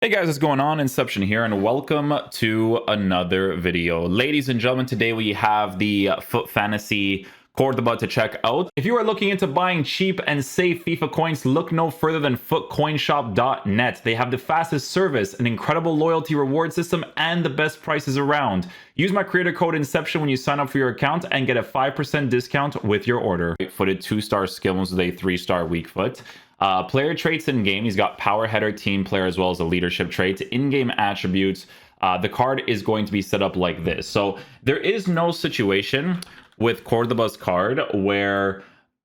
Hey guys, what's going on? Inception here, and welcome to another video. Ladies and gentlemen, today we have the Foot Fantasy Cordoba to check out. If you are looking into buying cheap and safe FIFA coins, look no further than footcoinshop.net. They have the fastest service, an incredible loyalty reward system, and the best prices around. Use my creator code Inception when you sign up for your account and get a 5% discount with your order. Footed 2-star skills with a 3-star weak foot. Player traits in game, he's got power header, team player, as well as a leadership trait. In-game attributes, the card is going to be set up like this. So there is no situation with Cordoba's card where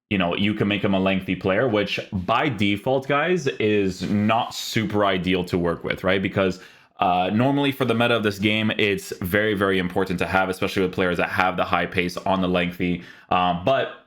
you can make him a lengthy player, which by default, guys, is not super ideal to work with, right? Because normally for the meta of this game, it's very, very important to have, especially with players that have the high pace on the lengthy. But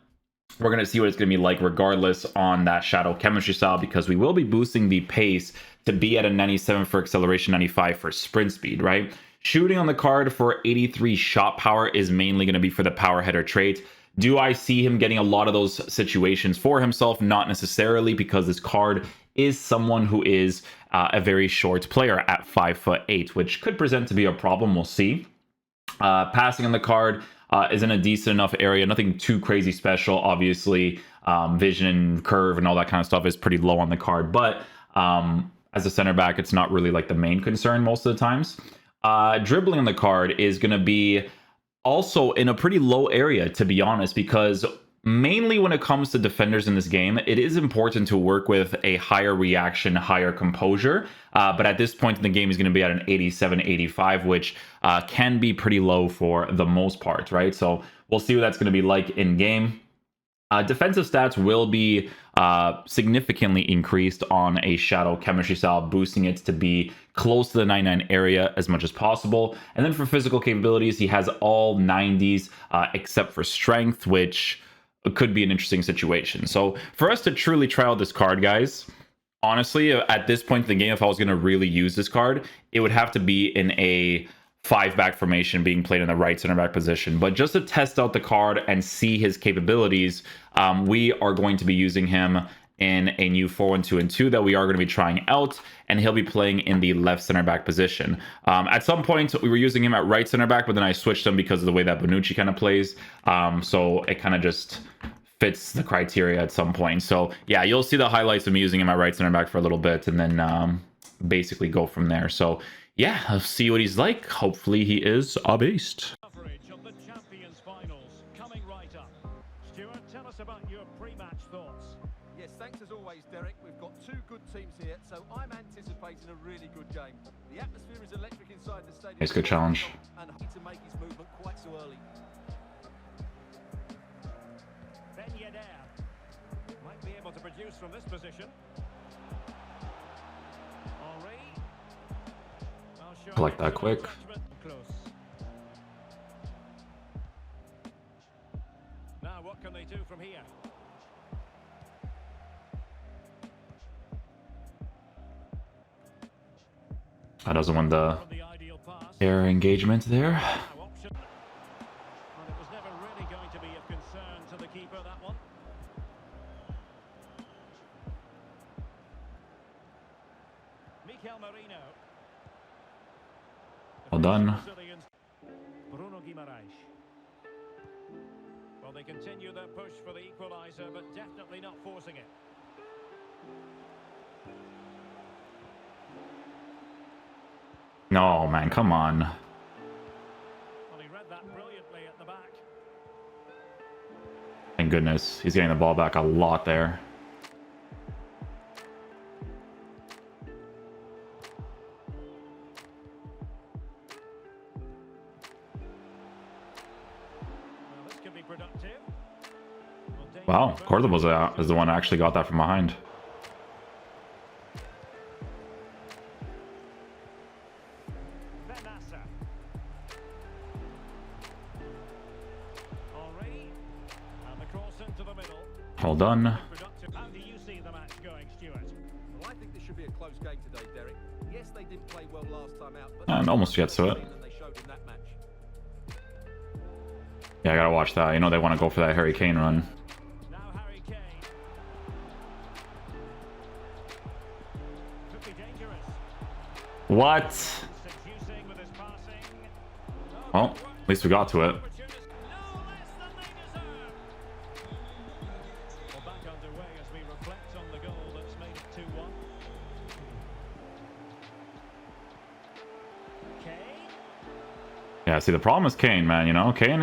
we're going to see what it's going to be like regardless on that shadow chemistry style, because we will be boosting the pace to be at a 97 for acceleration, 95 for sprint speed, right? Shooting on the card for 83 shot power is mainly going to be for the power header trait. Do I see him getting a lot of those situations for himself? Not necessarily, because this card is someone who is a very short player at 5'8", which could present to be a problem. We'll see. Passing on the card is in a decent enough area, nothing too crazy special. Obviously, vision, curve, and all that kind of stuff is pretty low on the card, but as a center back, it's not really like the main concern most of the times. Dribbling on the card is going to be also in a pretty low area, to be honest, because mainly when it comes to defenders in this game, it is important to work with a higher reaction, higher composure. But at this point in the game, he's going to be at an 87, 85, which can be pretty low for the most part, right? So we'll see what that's going to be like in game. Defensive stats will be significantly increased on a shadow chemistry style, boosting it to be close to the 99 area as much as possible. And then for physical capabilities, he has all 90s except for strength, which could be an interesting situation. So for us to truly try out this card, guys, honestly, at this point in the game, if I was going to really use this card, it would have to be in a 5-back formation being played in the right center back position. But just to test out the card and see his capabilities, we are going to be using him in a new 4-1-2-2 that we are going to be trying out, and he'll be playing in the left center back position. At some point, we were using him at right center back, but then I switched him because of the way that Bonucci kind of plays. So it kind of just fits the criteria at some point. So yeah, you'll see the highlights of me using him at right center back for a little bit, and then basically go from there. So yeah, I'll see what he's like. Hopefully he is a beast. Coverage of the Champions Finals coming right up. Stuart, tell us about your pre-match thoughts. Yes, thanks as always, Derek. We've got two good teams here, so I'm anticipating a really good game. The atmosphere is electric inside the stadium. It's a good challenge. And to make his movement quite so early. Ben Yedder might be able to produce from this position. Henri. Collect that quick. Now what can they do from here? That doesn't win the air engagement there. Well, it was never really going to be of concern to the keeper, that one. Mikel Marino. Well done. Bruno Guimaraes. Well, they continue their push for the equaliser, but definitely not forcing it. No, man, come on. Well, he read that brilliantly at the back. Thank goodness. He's getting the ball back a lot there. Well, this could be productive. Wow, Cordoba is the one who actually got that from behind. Well done. How do you see the match going, Stuart? Well, I think this should be a close game today, Derek. Yes, they didn't play well last time out, but And almost gets to it. they showed in that match. Yeah, I gotta watch that. You know they want to go for that Harry Kane run. Now Harry Kane. Could be dangerous. What? Seducing with his passing. Well, at least we got to it. Opportunist. No less than they deserve. Well, back underway as we reflect on the goal that's made it 2-1. Kane. Yeah, see, the problem is Kane, man. You know, Kane,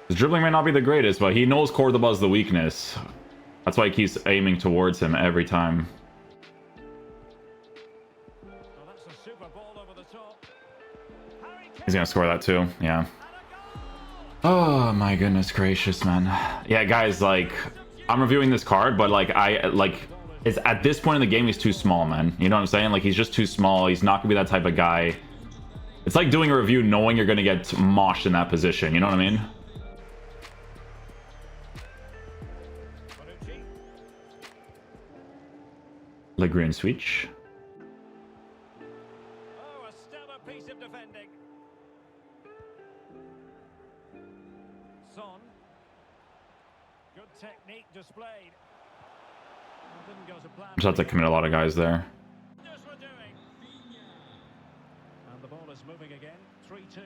his dribbling may not be the greatest, but he knows Cordoba's the weakness. That's why he keeps aiming towards him every time. Well, that's a super ball over the top. Harry Kane. He's gonna score that too, yeah. And a goal. Oh my goodness gracious, man. Yeah, guys, like, I'm reviewing this card, but like, it's at this point in the game, he's too small, man. You know what I'm saying? Like, he's just too small. He's not gonna be that type of guy. It's like doing a review knowing you're gonna get moshed in that position. You know what I mean? Bonucci. Le green switch. Oh, a stellar piece of defending. Son. Good technique displayed. Well, didn't go to plan. Just have to commit a lot of guys there. Yes, we're doing. And the ball is moving again. 3-2.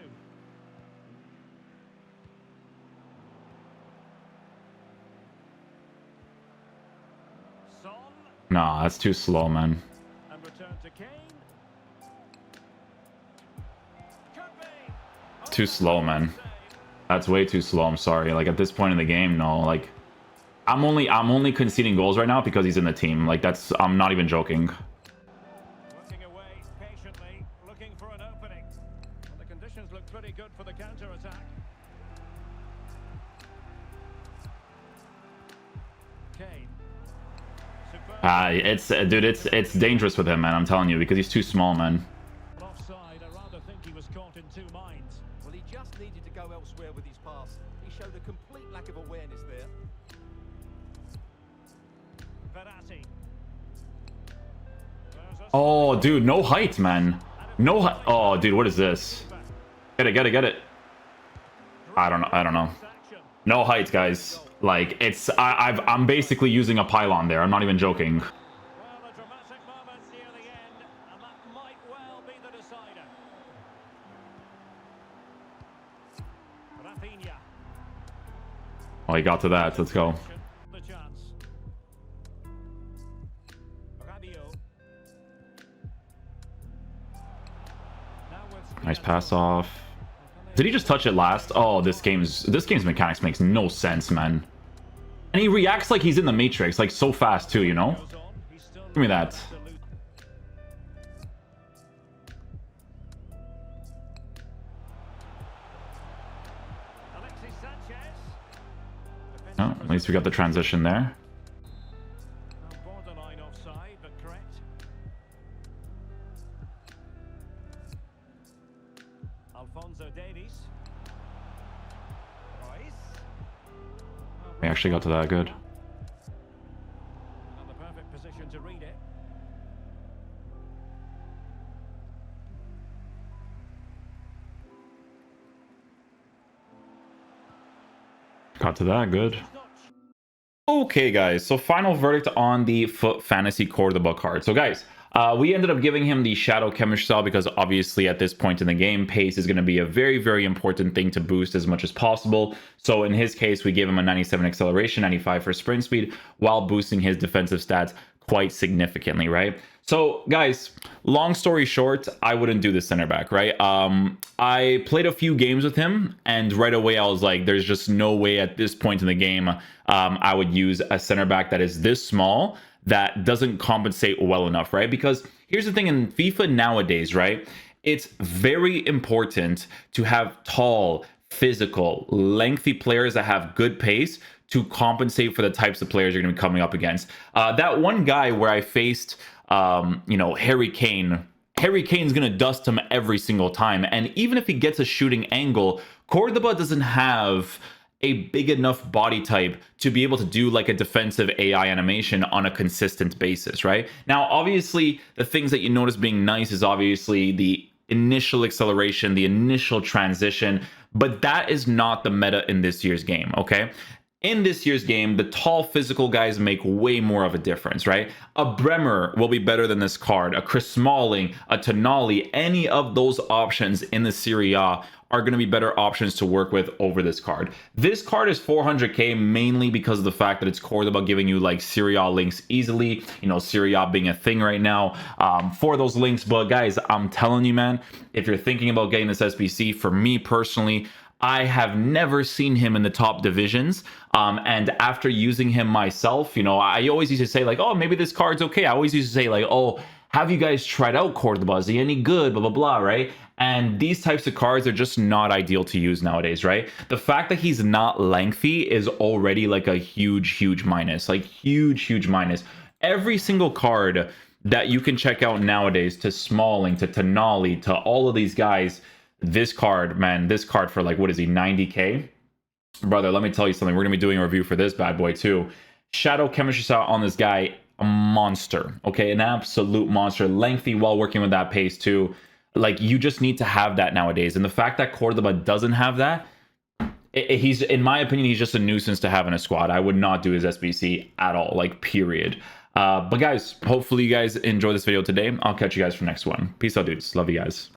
Son. Nah, that's too slow, man. And return to Kane. Could be. It's too slow, man. That's way too slow. I'm sorry. Like, at this point in the game, no. Like, I'm only conceding goals right now because he's in the team. Like, I'm not even joking. Working away patiently, looking for an opening. Well, the conditions look pretty good for the counter-attack. Kane. Superb. Dude, it's dangerous with him, man. I'm telling you, because he's too small, man. Offside. I rather think he was caught in two minds. Well, he just needed to go elsewhere with his pass. He showed a complete lack of awareness there. Verratti. There's a Oh, dude, no height, man. No height. Oh, dude, what is this? Get it. I don't know. action. No height, guys. Like, I'm basically using a pylon there. I'm not even joking. Well, a dramatic moment near the end, and that might well be the decider. Rafinha. Oh, he got to that. Let's go. The chance. Rabiot. Now with Nice pass off. Did he just touch it last? Oh, this game's mechanics makes no sense, man. And he reacts like he's in the Matrix, like so fast too, you know? goes on. He's still Give me that. absolute- Alexis Sanchez. Oh, at least we got the transition there. Borderline offside, but correct. Alphonso Davies. Royce. We actually got to that good. And the perfect position to read it. Got to that good. He's not Okay, guys, so final verdict on the Foot Fantasy Cordoba card. So, guys, we ended up giving him the Shadow Chemistry style because obviously at this point in the game, pace is going to be a very, very important thing to boost as much as possible. So in his case, we gave him a 97 acceleration, 95 for sprint speed, while boosting his defensive stats quite significantly, right? So, guys, long story short, I wouldn't do the center back, right? I played a few games with him, and right away I was like, there's just no way at this point in the game I would use a center back that is this small that doesn't compensate well enough, right? Because here's the thing in FIFA nowadays, right? It's very important to have tall, physical, lengthy players that have good pace to compensate for the types of players you're going to be coming up against. That one guy where I faced, Harry Kane. Harry Kane's going to dust him every single time. And even if he gets a shooting angle, Cordoba doesn't have a big enough body type to be able to do like a defensive AI animation on a consistent basis, right? Now, obviously, the things that you notice being nice is obviously the initial acceleration, the initial transition, but that is not the meta in this year's game, okay? In this year's game, the tall physical guys make way more of a difference, right? A Bremer will be better than this card. A Chris Smalling, a Tonali, any of those options in the Serie A are going to be better options to work with over this card. This card is 400k mainly because of the fact that it's Cordoba giving you like Serie A links easily, you know, Serie A being a thing right now for those links. But guys, I'm telling you, man, if you're thinking about getting this SBC, for me personally, I have never seen him in the top divisions. And after using him myself, you know, I always used to say like, oh, maybe this card's okay. I always used to say like, oh, have you guys tried out Cordoba? Is he any good? Blah, blah, blah, right? And these types of cards are just not ideal to use nowadays, right? The fact that he's not lengthy is already like a huge minus, like huge minus. Every single card that you can check out nowadays, to Smalling, to Tonali, to all of these guys, this card, man, this card for like, what is he, 90k? Brother, let me tell you something. We're going to be doing a review for this bad boy too. Shadow chemistry shot on this guy, a monster, okay? An absolute monster. Lengthy while working with that pace too. Like, you just need to have that nowadays. And the fact that Cordoba doesn't have that, he's, in my opinion, he's just a nuisance to have in a squad. I would not do his SBC at all, like, period. But guys, hopefully you guys enjoy this video today. I'll catch you guys for next one. Peace out, dudes. Love you guys.